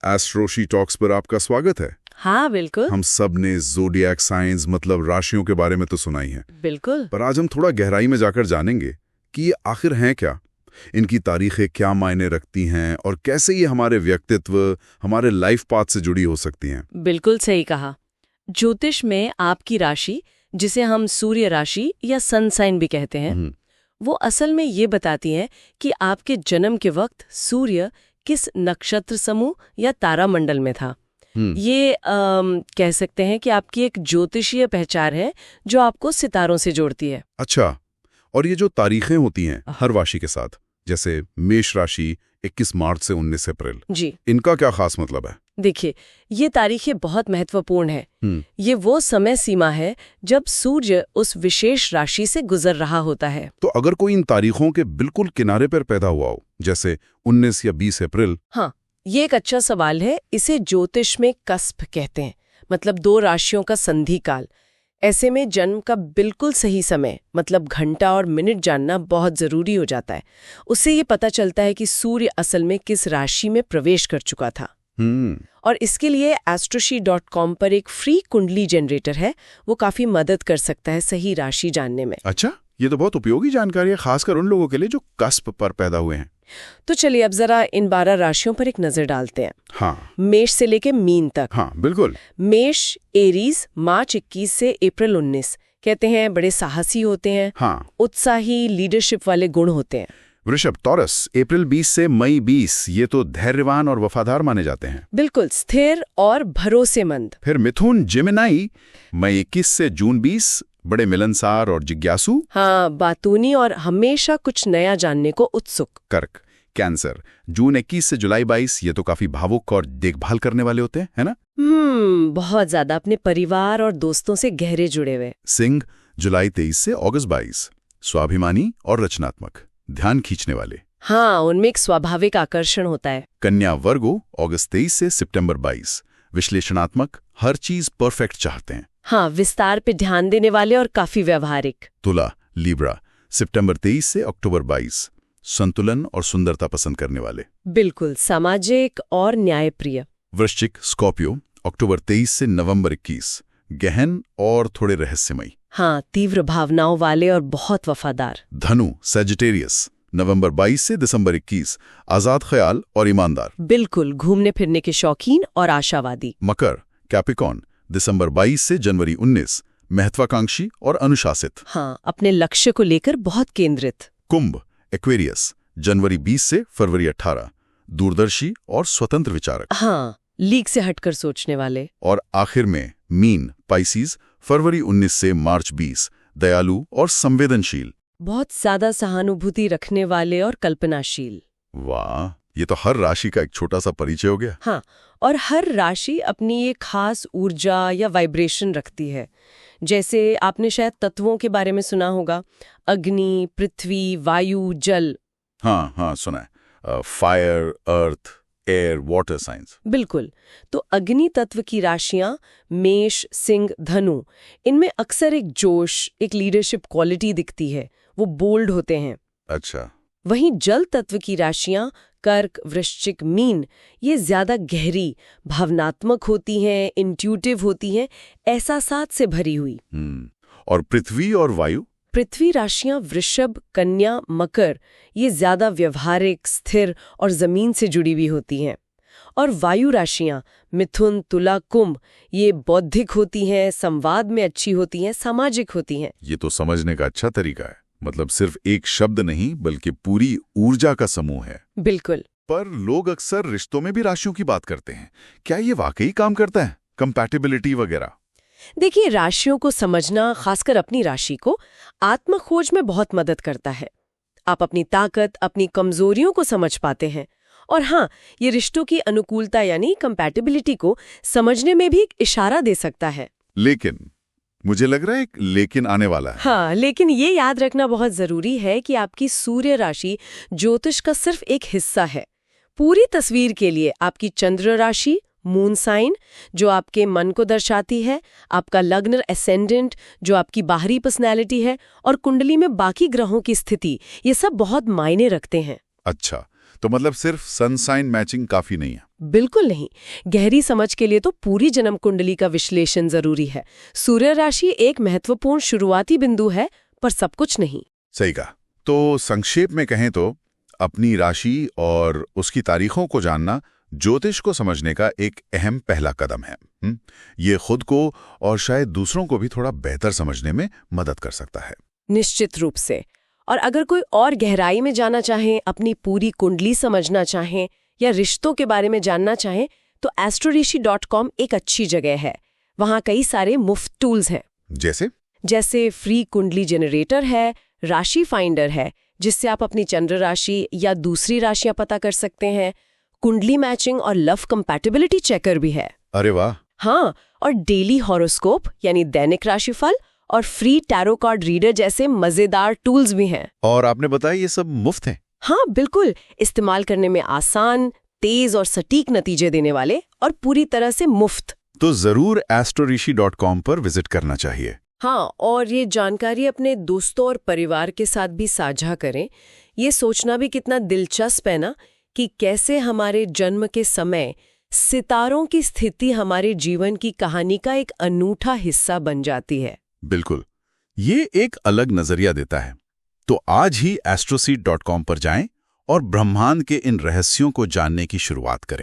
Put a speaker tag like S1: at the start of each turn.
S1: एस्ट्रोशी talks पर आपका स्वागत है।
S2: हाँ बिल्कुल।
S1: हम सब ने ज़ोडिएक साइंस मतलब राशियों के बारे में तो सुना ही है,
S2: बिल्कुल।
S1: पर आज हम थोड़ा गहराई में जाकर जानेंगे कि ये आखिर हैं क्या, इनकी तारीखें क्या मायने रखती हैं और कैसे ये हमारे व्यक्तित्व, हमारे लाइफ पाथ से जुड़ी हो सकती हैं।
S2: बिल्कुल सही कहा। ज्योतिष में आपकी राशि, जिसे हम सूर्य राशि या सन साइन भी कहते हैं, वो असल में ये बताती है कि आपके जन्म के वक्त सूर्य किस नक्षत्र समूह या तारामंडल में था। ये कह सकते हैं कि आपकी एक ज्योतिषीय पहचान है जो आपको सितारों से जोड़ती है।
S1: अच्छा, और ये जो तारीखें होती हैं हर राशि के साथ, जैसे मेष राशि 21 मार्च से 19 अप्रैल,
S2: जी,
S1: इनका क्या खास मतलब है?
S2: देखिए, ये तारीखें बहुत महत्वपूर्ण है। ये वो समय सीमा है जब सूर्य उस विशेष राशि से गुजर रहा होता है।
S1: तो अगर कोई इन तारीखों के बिल्कुल किनारे पर पैदा हुआ हो, जैसे 19 या 20 अप्रैल।
S2: हाँ, ये एक अच्छा सवाल है। इसे ज्योतिष में कस्प कहते हैं, मतलब दो राशियों का संधि काल। ऐसे में जन्म का बिल्कुल सही समय, मतलब घंटा और मिनट जानना बहुत जरूरी हो जाता है। उससे ये पता चलता है कि सूर्य असल में किस राशि में प्रवेश कर चुका था। और इसके लिए astroshi.com पर एक फ्री कुंडली जनरेटर है, वो काफी मदद कर सकता है सही राशि जानने में।
S1: अच्छा, ये तो बहुत उपयोगी जानकारी है, खासकर उन लोगों के लिए जो कस्प पर पैदा हुए हैं।
S2: तो चलिए अब जरा इन 12 राशियों पर एक नजर डालते हैं।
S1: हाँ,
S2: मेष से लेके मीन तक।
S1: हाँ बिल्कुल।
S2: मेष एरीज मार्च 21 से अप्रैल 19, कहते हैं बड़े साहसी होते हैं।
S1: हाँ।
S2: उत्साही, लीडरशिप वाले गुण होते हैं।
S1: वृषभ टॉरस अप्रैल 20 से मई 20, ये तो धैर्यवान और वफादार माने जाते हैं।
S2: बिल्कुल, स्थिर और भरोसेमंद।
S1: फिर मिथुन जिमिनाई मई 21 से जून 20, बड़े मिलनसार और जिज्ञासु।
S2: हाँ, बातूनी और हमेशा कुछ नया जानने को उत्सुक।
S1: कर्क कैंसर जून 21 से जुलाई 22, ये तो काफी भावुक और देखभाल करने वाले होते हैं, है ना?
S2: बहुत ज्यादा अपने परिवार और दोस्तों से गहरे जुड़े हुए।
S1: सिंह जुलाई 23 से अगस्त 22, स्वाभिमानी और रचनात्मक, ध्यान खींचने वाले।
S2: हाँ, उनमें एक स्वाभाविक आकर्षण होता है।
S1: कन्या वर्गो अगस्त 23 से सितंबर 22, विश्लेषणात्मक, हर चीज परफेक्ट चाहते हैं।
S2: हाँ, विस्तार पे ध्यान देने वाले और काफी व्यवहारिक।
S1: तुला लिब्रा सितंबर 23 से अक्टूबर 22, संतुलन और सुंदरता पसंद करने वाले।
S2: बिल्कुल, सामाजिक और न्यायप्रिय।
S1: वृश्चिक स्कॉर्पियो अक्टूबर 23 से नवंबर 21, गहन और थोड़े रहस्यमयी।
S2: हाँ, तीव्र भावनाओं वाले और बहुत वफादार।
S1: धनु सजिटेरियस नवंबर 22 से दिसंबर 21, आजाद ख्याल और ईमानदार।
S2: बिल्कुल, घूमने फिरने के शौकीन और आशावादी।
S1: मकर कैप्रिकॉर्न दिसंबर 22 से जनवरी 19, महत्वाकांक्षी और अनुशासित।
S2: हाँ, अपने लक्ष्य को लेकर बहुत केंद्रित।
S1: कुंभ एक्वेरियस जनवरी 20 से फरवरी 18, दूरदर्शी और स्वतंत्र विचारक।
S2: हाँ, लीक से हटकर सोचने वाले।
S1: और आखिर में मीन पाइसीज फरवरी 19 से मार्च 20, दयालु और संवेदनशील।
S2: बहुत ज्यादा सहानुभूति रखने वाले और कल्पनाशील।
S1: वाह, ये तो हर राशि का एक छोटा सा परिचय हो गया।
S2: हाँ, और हर राशि अपनी एक खास ऊर्जा या वाइब्रेशन रखती है। जैसे आपने शायद तत्वों के बारे में सुना होगा, अग्नि, पृथ्वी, वायु, जल।
S1: हाँ सुना है, फायर, अर्थ, एयर, वाटर साइंस।
S2: बिल्कुल। तो अग्नि तत्व की राशियां मेष, सिंह, धनु, इनमें अक्सर एक जोश, एक लीडरशिप क्वालिटी दिखती है, वो बोल्ड होते हैं।
S1: अच्छा।
S2: वहीं जल तत्व की राशियां कर्क, वृश्चिक, मीन, ये ज्यादा गहरी, भावनात्मक होती हैं, इंट्यूटिव होती हैं, एहसासात से भरी हुई।
S1: और पृथ्वी और वायु?
S2: पृथ्वी राशियां वृषभ, कन्या, मकर, ये ज्यादा व्यवहारिक, स्थिर और जमीन से जुड़ी हुई होती हैं। और वायु राशियां मिथुन, तुला, कुंभ, ये बौद्धिक होती हैं, संवाद में अच्छी होती हैं, सामाजिक होती हैं।
S1: ये तो समझने का अच्छा तरीका है, मतलब सिर्फ एक शब्द नहीं बल्कि पूरी ऊर्जा का समूह है।
S2: बिल्कुल।
S1: पर लोग अक्सर रिश्तों में भी राशियों की बात करते हैं, क्या ये वाकई काम करता है, कंपैटिबिलिटी वगैरह?
S2: देखिए, राशियों को समझना, खासकर अपनी राशि को, आत्मखोज में बहुत मदद करता है। आप अपनी ताकत, अपनी कमजोरियों को समझ पाते हैं। और हाँ, ये रिश्तों की अनुकूलता यानी कंपैटिबिलिटी को समझने में भी एक इशारा दे सकता है।
S1: लेकिन मुझे लग रहा है एक लेकिन आने वाला है।
S2: हाँ, लेकिन ये याद रखना बहुत जरूरी है कि आपकी सूर्य राशि ज्योतिष का सिर्फ एक हिस्सा है। पूरी तस्वीर के लिए आपकी चंद्र राशि, मून साइन, जो आपके मन को दर्शाती है, आपका लग्न एसेंडेंट, जो आपकी बाहरी पर्सनैलिटी है, और कुंडली में बाकी ग्रहों की स्थिति, ये सब बहुत मायने रखते हैं।
S1: अच्छा, तो मतलब सिर्फ सन साइन मैचिंग काफी नहीं है?
S2: बिल्कुल नहीं। गहरी समझ के लिए तो पूरी जन्म कुंडली का विश्लेषण जरूरी है। सूर्य राशि एक महत्वपूर्ण शुरुआती बिंदु है, पर सब कुछ नहीं।
S1: सही कहा। तो संक्षेप में कहें तो अपनी राशि और उसकी तारीखों को जानना ज्योतिष को समझने का एक अहम पहला कदम है। ये खुद को और शायद दूसरों को भी थोड़ा बेहतर समझने में मदद कर सकता है।
S2: निश्चित रूप से। और अगर कोई और गहराई में जाना चाहें, अपनी पूरी कुंडली समझना चाहें या रिश्तों के बारे में जानना चाहें, तो astrorishi.com एक अच्छी जगह है। वहाँ कई सारे मुफ्त टूल्स हैं। जैसे फ्री कुंडली जनरेटर है, राशि फाइंडर है जिससे आप अपनी चंद्र राशि या दूसरी राशियां पता कर सकते हैं, कुंडली मैचिंग और लव कंपैटिबिलिटी चेकर भी है।
S1: अरे वाह।
S2: हाँ, और डेली हॉरोस्कोप यानी दैनिक राशिफल और फ्री टैरो कार्ड रीडर जैसे मजेदार टूल्स भी हैं।
S1: और आपने बताया ये सब मुफ्त हैं?
S2: हाँ बिल्कुल, इस्तेमाल करने में आसान, तेज और सटीक नतीजे देने वाले और पूरी तरह से मुफ्त।
S1: तो जरूर astrorishi.com पर विजिट करना चाहिए।
S2: हाँ, और ये जानकारी अपने दोस्तों और परिवार के साथ भी साझा करें। ये सोचना भी कितना दिलचस्प है ना कि कैसे हमारे जन्म के समय सितारों की स्थिति हमारे जीवन की कहानी का एक अनूठा हिस्सा बन जाती है।
S1: बिल्कुल, ये एक अलग नजरिया देता है। तो आज ही astroseed.com पर जाएं और ब्रह्मांड के इन रहस्यों को जानने की शुरुआत करें।